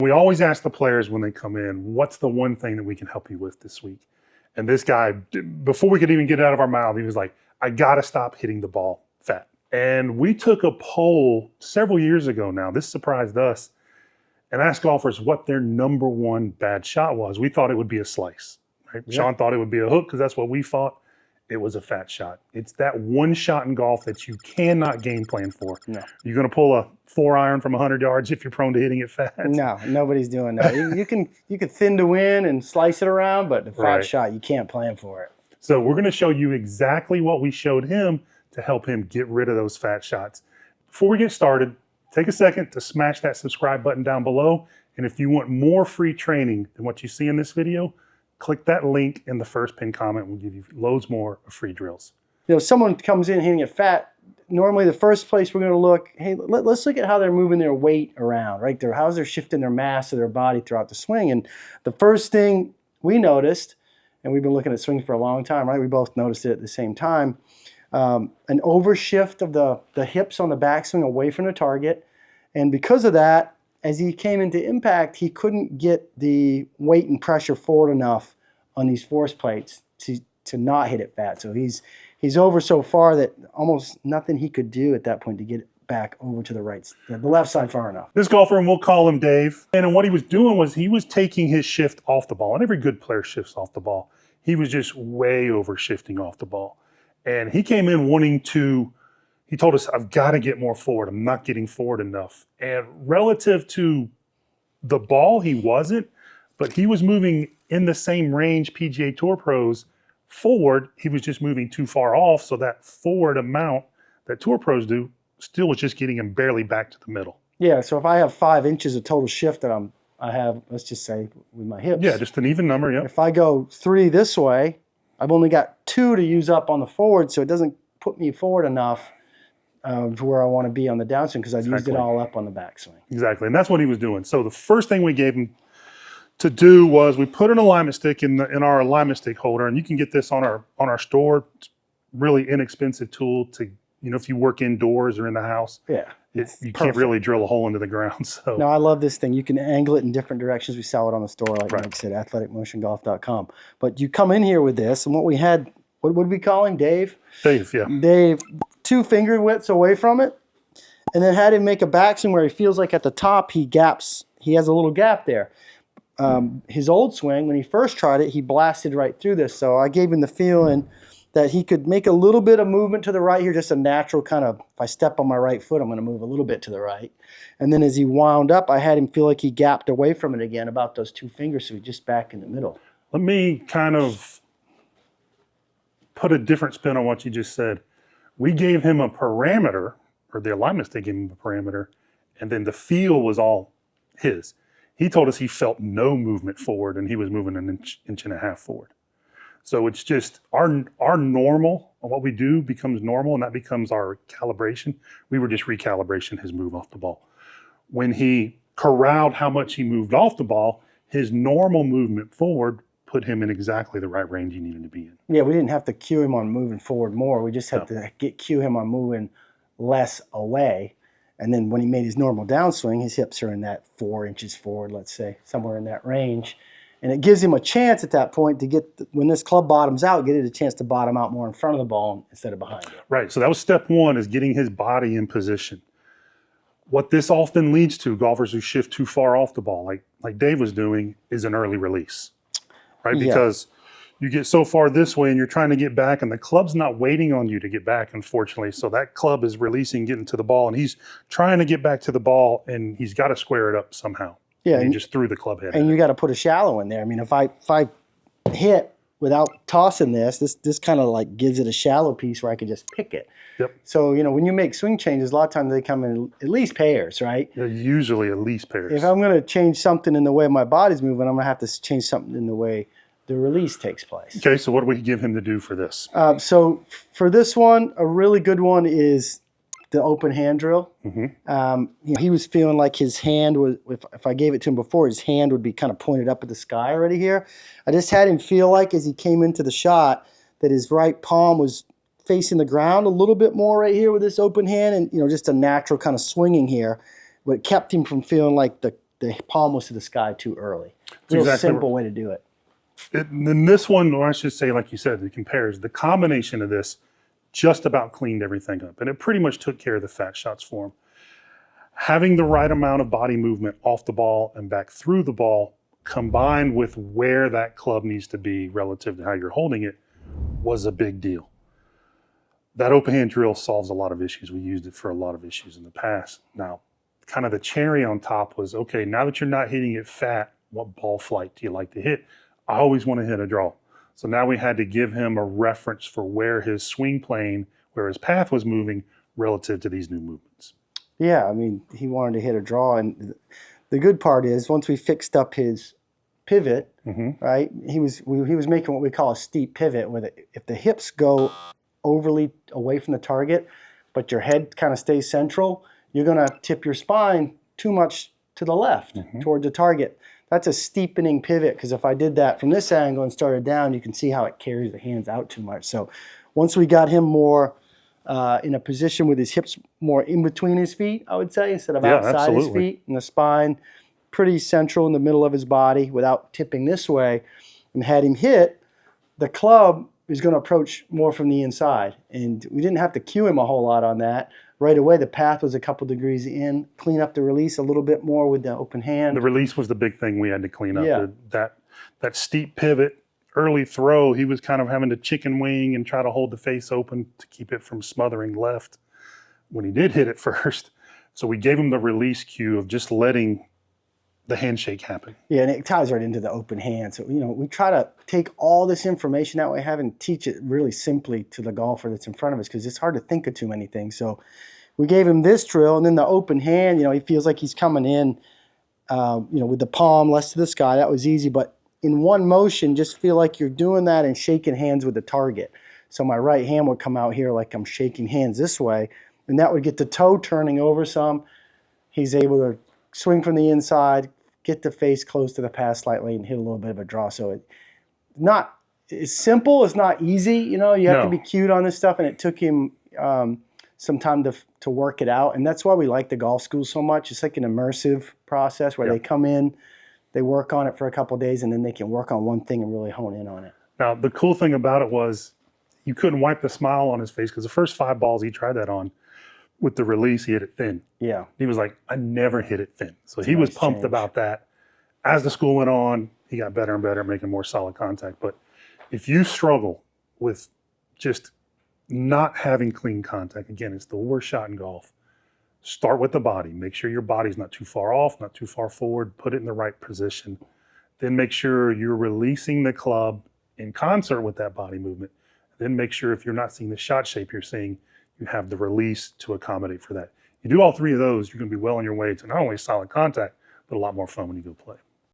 We always ask the players when they come in, what's the one thing that we can help you with this week? And this guy, before we could even get it out of our mouth, he was like, I got to stop hitting the ball fat. And we took a poll several years ago now. This surprised us. And asked golfers what their number one bad shot was. We thought it would be a slice. Right? Yeah. Shaun thought it would be a hook because that's what we thought. It was a fat shot. It's that one shot in golf that you cannot game plan for. No. You're going to pull a 4-iron from 100 yards if you're prone to hitting it fat. No, nobody's doing that. you can thin to win and slice it around, but the fat shot, you can't plan for it. So we're going to show you exactly what we showed him to help him get rid of those fat shots. Before we get started, take a second to smash that subscribe button down below. And if you want more free training than what you see in this video, click that link in the first pinned comment. We'll give you loads more of free drills. You know, if someone comes in hitting it fat, normally the first place we're going to look, hey, let's look at how they're moving their weight around, right? How's they're shifting their mass of their body throughout the swing. And the first thing we noticed, and we've been looking at swings for a long time, right? We both noticed it at the same time. An overshift of the hips on the backswing away from the target. And because of that, as he came into impact, he couldn't get the weight and pressure forward enough on these force plates to not hit it fat. So he's over so far that almost nothing he could do at that point to get it back over to the left side far enough. This golfer, and we'll call him Dave, and what he was doing was he was taking his shift off the ball. And every good player shifts off the ball. He was just way over shifting off the ball. And he came in wanting to, he told us, I've got to get more forward. I'm not getting forward enough. And relative to the ball, he wasn't, but he was moving in the same range PGA Tour pros forward. He was just moving too far off. So that forward amount that Tour pros do still was just getting him barely back to the middle. Yeah, so if I have 5 inches of total shift that I have, let's just say with my hips. Yeah, just an even number, yeah. If I go 3 this way, I've only got 2 to use up on the forward, so it doesn't put me forward enough to where I want to be on the downswing because I've used it all up on the backswing. Exactly, and that's what he was doing. So the first thing we gave him to do was we put an alignment stick in our alignment stick holder, and you can get this on our store. It's really inexpensive tool to, you know, if you work indoors or in the house. Yeah. You can't really drill a hole into the ground. So no, I love this thing. You can angle it in different directions. We sell it on the store, like Mike said, athleticmotiongolf.com. But you come in here with this, and what we had, what would we call him? Dave? Dave, yeah. Dave, 2 finger widths away from it, and then had him make a backswing where he feels like at the top he has a little gap there. His old swing, when he first tried it, he blasted right through this. So I gave him the feeling that he could make a little bit of movement to the right here, just a natural kind of, if I step on my right foot, I'm going to move a little bit to the right. And then as he wound up, I had him feel like he gapped away from it again about those 2 fingers, so he's just back in the middle. Let me kind of put a different spin on what you just said. We gave him a parameter, or the alignment stick gave him a parameter, and then the feel was all his. He told us he felt no movement forward, and he was moving an inch and a half forward. So it's just our normal, what we do becomes normal, and that becomes our calibration. We were just recalibration his move off the ball. When he corralled how much he moved off the ball, his normal movement forward put him in exactly the right range he needed to be in. Yeah, we didn't have to cue him on moving forward more. We just had to cue him on moving less away. And then when he made his normal downswing, his hips are in that 4 inches forward, let's say, somewhere in that range. And it gives him a chance at that point to get, when this club bottoms out, get it a chance to bottom out more in front of the ball instead of behind it. Right, so that was step 1, is getting his body in position. What this often leads to, golfers who shift too far off the ball, like Dave was doing, is an early release, right? Because you get so far this way and you're trying to get back, and the club's not waiting on you to get back, unfortunately. So that club is releasing, getting to the ball, and he's trying to get back to the ball, and he's got to square it up somehow. Yeah, and he just threw the club head. And you got to put a shallow in there. I mean, if I hit without tossing this kind of like gives it a shallow piece where I can just pick it. Yep. So, you know, when you make swing changes, a lot of times they come in at least pairs, right? Yeah, usually at least pairs. If I'm going to change something in the way my body's moving, I'm going to have to change something in the way the release takes place. Okay, so what do we give him to do for this? So for this one, a really good one is the open hand drill. Mm-hmm. You know, he was feeling like his hand was, if I gave it to him before, his hand would be kind of pointed up at the sky already here. I just had him feel like as he came into the shot that his right palm was facing the ground a little bit more right here with this open hand, and, you know, just a natural kind of swinging here. But it kept him from feeling like the the palm was to the sky too early. It's Real exactly simple way to do it. In this one, or I should say, like you said, it compares. The combination of this just about cleaned everything up. And it pretty much took care of the fat shots for him. Having the right amount of body movement off the ball and back through the ball, combined with where that club needs to be relative to how you're holding it, was a big deal. That open hand drill solves a lot of issues. We used it for a lot of issues in the past. Now, kind of the cherry on top was, okay, now that you're not hitting it fat, what ball flight do you like to hit? I always want to hit a draw. So now we had to give him a reference for where his swing plane, where his path was moving relative to these new movements. Yeah, I mean, he wanted to hit a draw. And the good part is once we fixed up his pivot, right, he was making what we call a steep pivot, where if the hips go overly away from the target, but your head kind of stays central, you're going to tip your spine too much to the left towards the target. That's a steepening pivot, because if I did that from this angle and started down, you can see how it carries the hands out too much. So once we got him more in a position with his hips more in between his feet, I would say, instead of outside his feet, and the spine pretty central in the middle of his body without tipping this way, and had him hit, the club is going to approach more from the inside. And we didn't have to cue him a whole lot on that. Right away, the path was a couple degrees in, clean up the release a little bit more with the open hand. The release was the big thing we had to clean up. Yeah. That steep pivot, early throw, he was kind of having to chicken wing and try to hold the face open to keep it from smothering left when he did hit it first. So we gave him the release cue of just letting the handshake happen. Yeah, and it ties right into the open hand. So, we try to take all this information that we have and teach it really simply to the golfer that's in front of us, because it's hard to think of too many things. So we gave him this drill, and then the open hand, he feels like he's coming in, with the palm less to the sky. That was easy, but in one motion, just feel like you're doing that and shaking hands with the target. So my right hand would come out here like I'm shaking hands this way, and that would get the toe turning over some. He's able to swing from the inside, get the face close to the pass slightly, and hit a little bit of a draw. So it's simple. It's not easy. You have to be cued on this stuff, and it took him some time to work it out. And that's why we like the golf school so much. It's like an immersive process where they come in, they work on it for a couple of days, and then they can work on one thing and really hone in on it. Now, the cool thing about it was you couldn't wipe the smile on his face, because the first 5 balls he tried that on, with the release, he hit it thin. Yeah. He was like, I never hit it thin. So he was pumped about that. As the school went on, he got better and better at making more solid contact. But if you struggle with just not having clean contact, again, it's the worst shot in golf. Start with the body. Make sure your body's not too far off, not too far forward. Put it in the right position. Then make sure you're releasing the club in concert with that body movement. Then make sure, if you're not seeing the shot shape you're seeing, you have the release to accommodate for that. You do all 3 of those, you're going to be well on your way to not only solid contact, but a lot more fun when you go play.